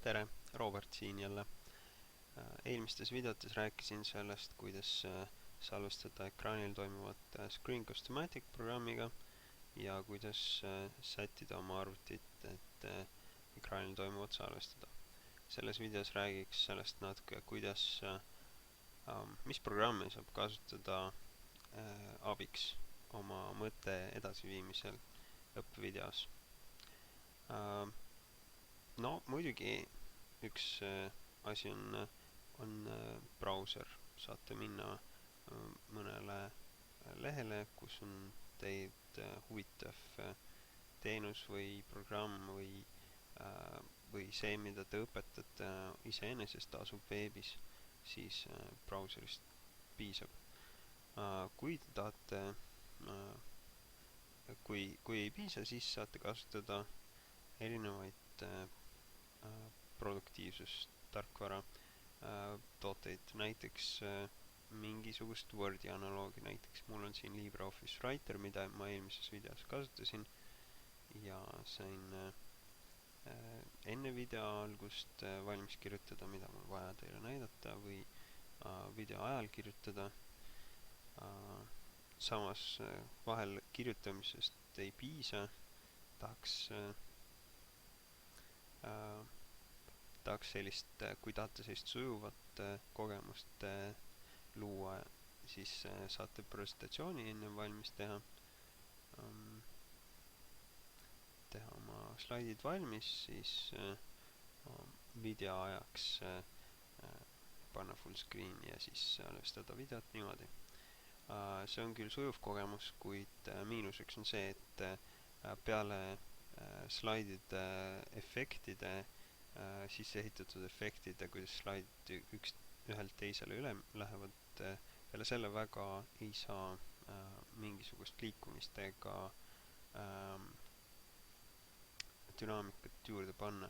Tere, Robert siin jälle. Eelmistes videotes rääkisin sellest, kuidas salvestada ekraanil toimuvat Screen Customatic programmiga ja kuidas sättida oma arvutit, et ekraanil toimuvat salvestada. Selles videos räägiks sellest natuke, kuidas, mis programmi saab kasutada abiks oma mõtte edasiviimisel õppevideos. No muidugi üks asi on brauser. Saate minna mõnele lehele, kus on teid huvitav teenus või programm või see, mida te õpetate iseenesest asub veebis, siis brauserist piisab. Kui te tahate, kui ei piisa, siis saate kasutada erinevaid produktiivsustarkvara tooteid, näiteks mingisugust Wordi analoogi, näiteks mul on siin LibreOffice Writer, mida ma eelmises videos kasutasin ja sain enne video algust valmis kirjutada, mida mul vaja teile näidata või video ajal kirjutada. Samas vahel kirjutamisest ei piisa, tahaks sellist, kui tahate sellist sujuvat kogemust luua, siis saate presentatsiooni enne valmis teha oma slaidid valmis, siis video ajaks panna full screen ja siis salvestada videot niimoodi. See on küll sujuv kogemus, kuid miinuseks on see, et peale slaidide efektide, sisse ehitatud efektide, kuidas slaidid ühelt teisele üle lähevad, peale selle väga ei saa mingisugust liikumist ega dünaamikat juurde panna.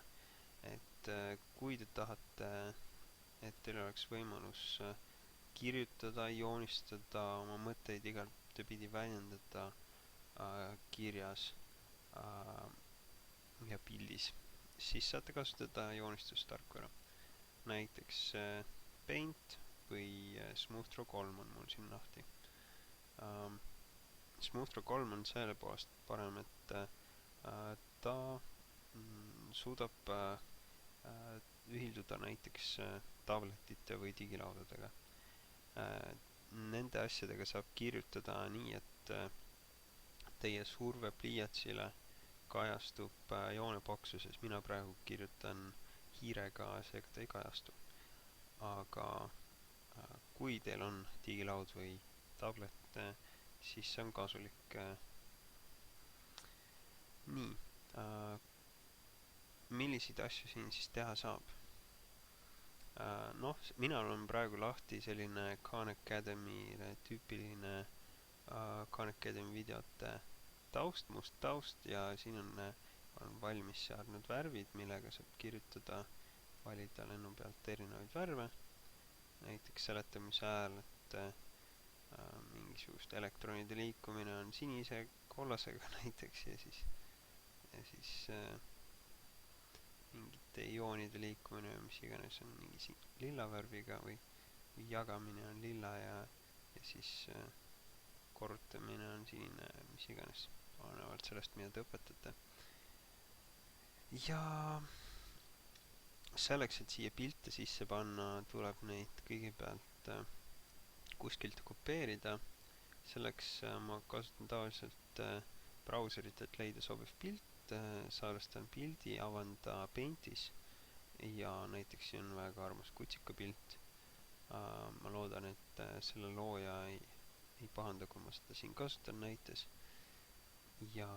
Et kui te tahate, et teil oleks võimalus kirjutada, joonistada, oma mõtteid igatepidi väljendada kirjas ja pildis, siis saate kasutada joonistustarkvara. Näiteks Paint või SmoothDraw 3 on mul siin lahti. SmoothDraw 3 on selle poolest parem, et ta suudab ühilduda näiteks tabletite või digilaudadega. Nende asjadega saab kirjutada nii, et teie surve pliiatsile kajastub joone paksuses. Mina praegu kirjutan hiirega, seega ta ei kajastu. Aga kui teil on digilaud või tablet, siis see on kasulik. Nii, milliseid asju siin siis teha saab? Minal on praegu lahti selline Khan Academy'le tüüpiline Khan Academy videote taust, must taust ja siin on valmis seadnud värvid, millega saab kirjutada, valida lennu pealt erinevaid värve. Näiteks seletamise ajal, et mingisugust elektronide liikumine on sinise kollasega näiteks ja siis mingite ioonide liikumine või mis iganes on mingi lilla värviga või jagamine on lilla ja siis korrutamine on sinine, mis iganes, olenevalt sellest, mida te õpetate. Ja selleks, et siia pilte sisse panna, tuleb neid kõigepealt kuskilt kopeerida. Selleks ma kasutan tavaliselt brauserit, et leida sobiv pilt, salvestan pildi, avan ta Paintis ja näiteks siin on väga armas kutsikapilt. Ma loodan, et selle looja ei pahanda, kui ma seda siin kasutan näites. Ja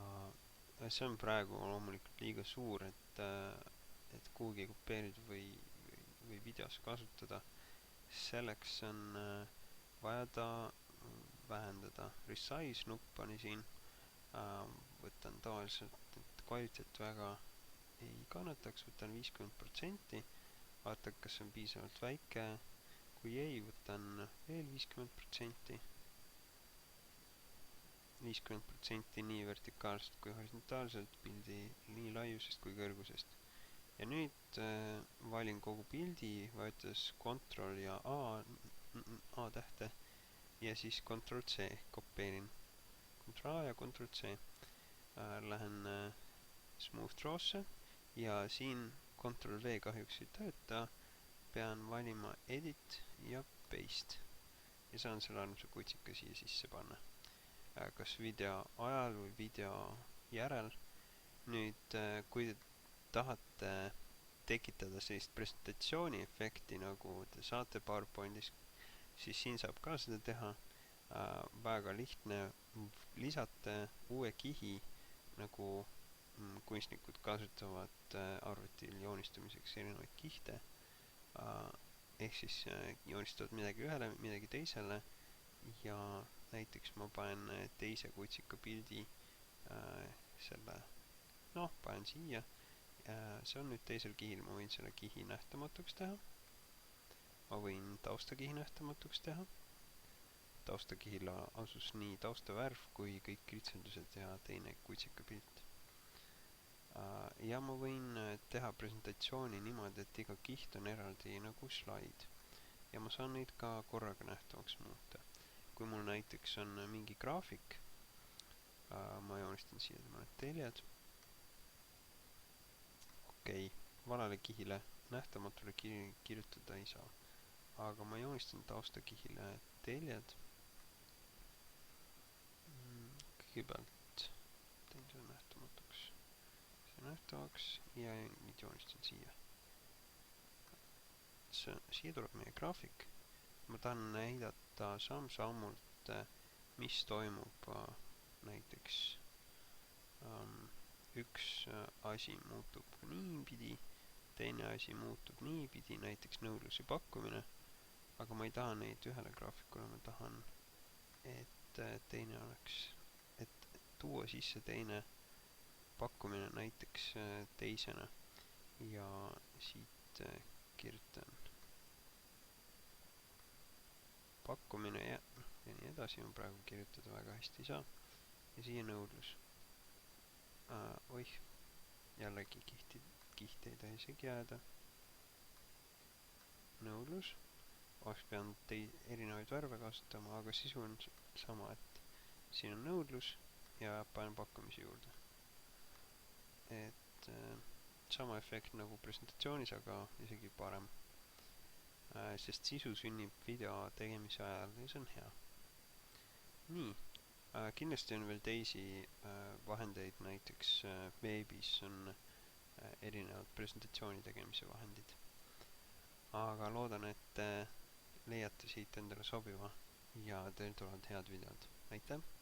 see on praegu loomulikult liiga suur, et kuhugi kopeerida või videos kasutada. Selleks on vaja ta vähendada. Resize nupp on siin. Võtan tavaliselt, et kvaliteet väga ei kannataks, võtan 50%, vaatan, kas on piisavalt väike. Kui ei, võtan veel 50%. 50% nii vertikaalselt kui horisontaalselt, pildi nii laiusest kui kõrgusest. ja nüüd valin kogu pildi, vajutades Ctrl ja A tähte ja siis Ctrl C, kopeerin Ctrl A ja Ctrl C. Lähen Smooth Draw'sse ja siin Ctrl V kahjuks ei tööta, pean valima Edit ja Paste ja saan selle armsa kutsika siia sisse panna, kas video ajal või video järel. Nüüd kui te tahate tekitada sellist presentatsiooni efekti, nagu te saate PowerPointis, siis siin saab ka seda teha. Väga lihtne, lisate uue kihi, nagu kunstnikud kasutavad arvutil joonistamiseks erinevaid kihte, ehk siis joonistavad midagi ühele, midagi teisele ja näiteks ma panen teise kutsika pildi selle, panen siia. See on nüüd teisel kihil, ma võin selle kihi nähtamatuks teha. Ma võin taustakihi nähtamatuks teha. Taustakihil asus nii taustavärv kui kõik kitsendused ja teine kutsikapilt. Ja ma võin teha presentatsiooni niimoodi, et iga kiht on eraldi nagu slaid. Ja ma saan neid ka korraga nähtavaks muuta. Kui mul näiteks on mingi graafik, ma joonistan siia mõned teljed. Okei, valele kihile nähtamatule kirjutada ei saa. Aga ma joonistan taustakihile teljed. Kõigepealt teen selle nähtavaks ja nüüd joonistan siia. Siia tuleb meie graafik. Ma tahan näidata samm-sammult, mis toimub näiteks üks asi muutub niipidi, teine asi muutub niipidi, näiteks nõudlus ja pakkumine, aga ma ei taha neid ühele graafikule, ma tahan, et teine oleks, et tuua sisse teine pakkumine näiteks teisena ja siit kirjutan pakkumine ja nii edasi, ma praegu kirjutada väga hästi ei saa ja siia nõudlus. Oih, jällegi kiht ei tohi segi jääda. Nõudlus, oleks peanud erinevaid värve kasutama, aga sisu on sama, et siin on nõudlus ja panen pakkumise juurde. Et sama efekt nagu presentatsioonis, aga isegi parem, sest sisu sünnib video tegemise ajal ja see on hea. Nii, kindlasti on veel teisi vahendeid, näiteks veebis on erinevad presentatsiooni tegemise vahendid. Aga loodan, et leiate siit endale sobiva ja teil tulevad head videod. Aitäh!